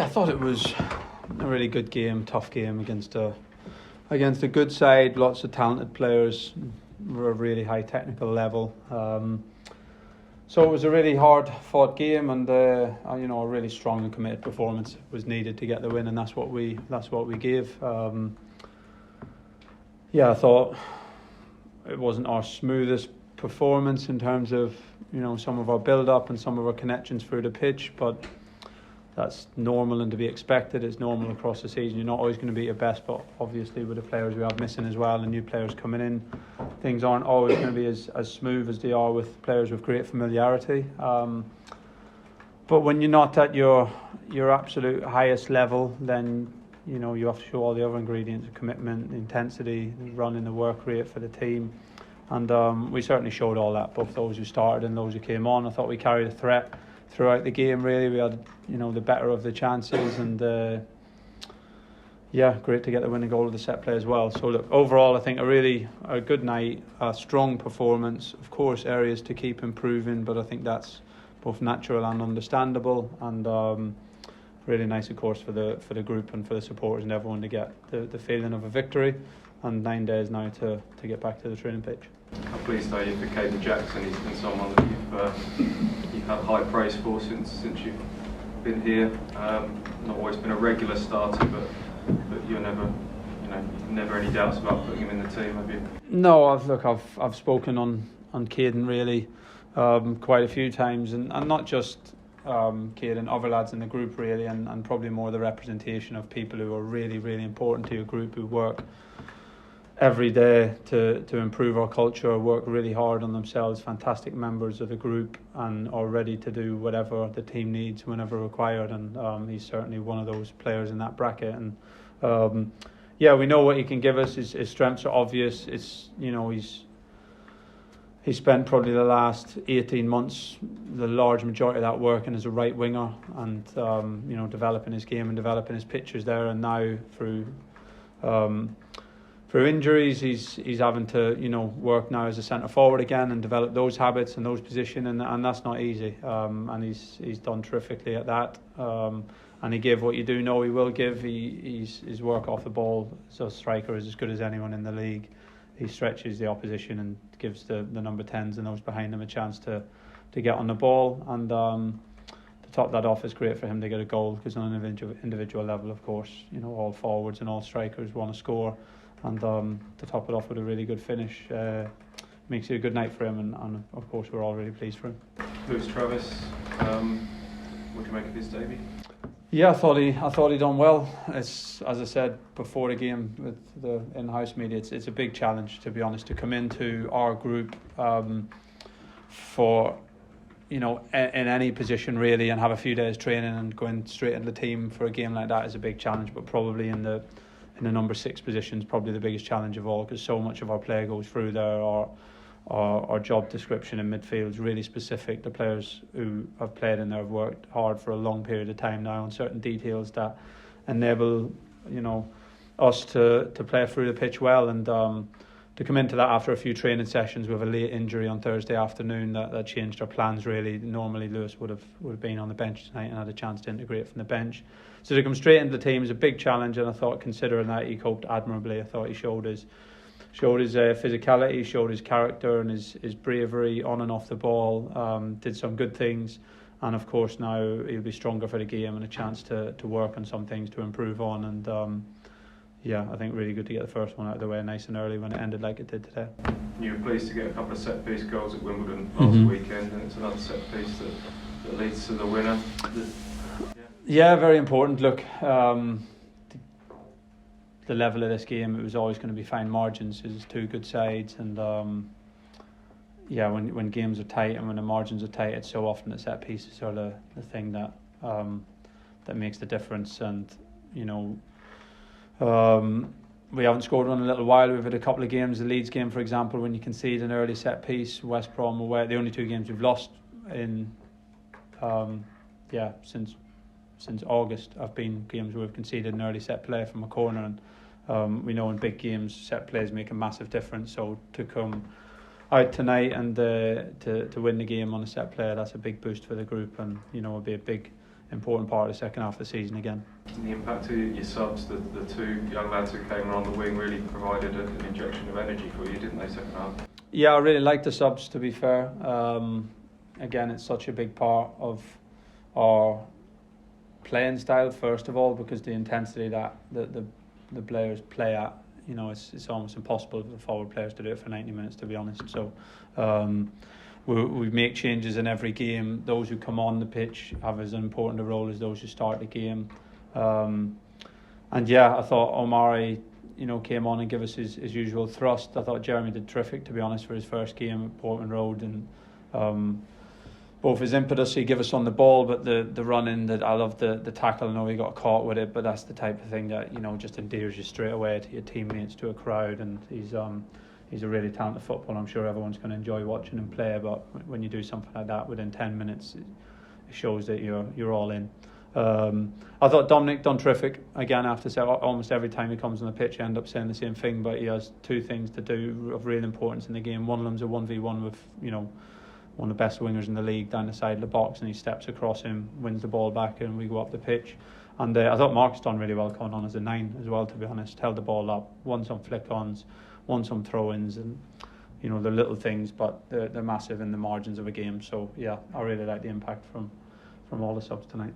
Yeah, I thought it was a really good game, tough game against a good side. Lots of talented players, were a really high technical level. So it was a really hard-fought game, and a really strong and committed performance was needed to get the win, and that's what we gave. I thought it wasn't our smoothest performance in terms of some of our build-up and some of our connections through the pitch, but that's normal and to be expected. It's normal across the season. You're not always going to be your best, but obviously with the players we have missing as well and new players coming in, things aren't always going to be as smooth as they are with players with great familiarity. But when you're not at your absolute highest level, then you have to show all the other ingredients: commitment, intensity, running, the work rate for the team. And we certainly showed all that, both those who started and those who came on. I thought we carried a threat throughout the game. Really, we had the better of the chances, and great to get the winning goal of the set play as well. So look, overall, I think a good night, a strong performance. Of course, areas to keep improving, but I think that's both natural and understandable, and really nice, of course, for the group and for the supporters and everyone to get the feeling of a victory. And 9 days now to get back to the training pitch. How pleased are you for Caden Jackson? He's been someone that you've had high praise for since you've been here. Not always been a regular starter, but you're never any doubts about putting him in the team, have you? No, I've spoken on Caden really quite a few times, and not just Caden, other lads in the group really, and probably more the representation of people who are really, really important to your group, who work every day to improve our culture, work really hard on themselves, fantastic members of the group, and are ready to do whatever the team needs whenever required. And he's certainly one of those players in that bracket. And we know what he can give us. His strengths are obvious. He's spent probably the last 18 months, the large majority of that working as a right winger, and developing his game and developing his pictures there. And now through injuries, he's having to work now as a centre forward again and develop those habits and those positions, and that's not easy. And he's done terrifically at that. And he gave what you do know he will give. His work off the ball as a striker is as good as anyone in the league. He stretches the opposition and gives the number 10s and those behind him a chance to get on the ball. And to top that off, is great for him to get a goal, because on an individual level, of course, all forwards and all strikers want to score. And to top it off with a really good finish makes it a good night for him, and of course we're all really pleased for him. Lewis Travis, what do you make of his debut? Yeah, I thought he done well. It's, as I said before the game with the in-house media, it's a big challenge, to be honest, to come into our group for in any position really, and have a few days training and going straight into the team for a game like that is a big challenge. But probably in the number 6 position is probably the biggest challenge of all, because so much of our play goes through there. Our job description in midfield is really specific. The players who have played in there have worked hard for a long period of time now on certain details that enable us to play through the pitch well, and to come into that after a few training sessions with a late injury on Thursday afternoon that changed our plans really. Normally Lewis would have been on the bench tonight and had a chance to integrate from the bench. So to come straight into the team is a big challenge, and I thought, considering that, he coped admirably. I thought he showed his physicality, showed his character and his bravery on and off the ball, did some good things, and of course now he'll be stronger for the game and a chance to work on some things to improve on. And I think really good to get the first one out of the way nice and early when it ended like it did today. You were pleased to get a couple of set-piece goals at Wimbledon last weekend, and it's another set-piece that leads to the winner. Yeah, very important. Look, the level of this game, it was always going to be fine margins. There's two good sides, and when games are tight and when the margins are tight, it's so often the set pieces are the thing that makes the difference. And we haven't scored one in a little while. We've had a couple of games, the Leeds game for example, when you concede an early set piece. West Brom away, the only 2 games we've lost in since August have been games where we've conceded an early set play from a corner, and we know in big games set plays make a massive difference. So to come out tonight and to win the game on a set play, that's a big boost for the group, and it'll be a big important part of the second half of the season again. And the impact of your subs, the two young lads who came on the wing really provided an injection of energy for you, didn't they, second half? Yeah, I really like the subs, to be fair. Again, it's such a big part of our playing style, first of all, because the intensity that the players play at, you know, it's almost impossible for the forward players to do it for 90 minutes, to be honest. So we make changes in every game. Those who come on the pitch have as important a role as those who start the game. And yeah, I thought Omari, you know, came on and gave us his usual thrust. I thought Jeremy did terrific, to be honest, for his first game at Portman Road, and both his impetus he gave us on the ball, but the running, that I love the tackle. I know he got caught with it, but that's the type of thing that, you know, just endears you straight away to your teammates, to a crowd. And he's a really talented footballer. I'm sure everyone's going to enjoy watching him play. But when you do something like that within 10 minutes, it shows that you're all in. I thought Dominic done terrific. Again, I have to say, almost every time he comes on the pitch, I end up saying the same thing. But he has two things to do of real importance in the game. One of them's a 1v1 with, you know, one of the best wingers in the league down the side of the box, and he steps across him, wins the ball back, and we go up the pitch. And I thought Mark's done really well coming on as a 9 as well, to be honest. Held the ball up, won some flick-ons, won some throw-ins, and, you know, they're little things, but they're massive in the margins of a game. So yeah, I really like the impact from all the subs tonight.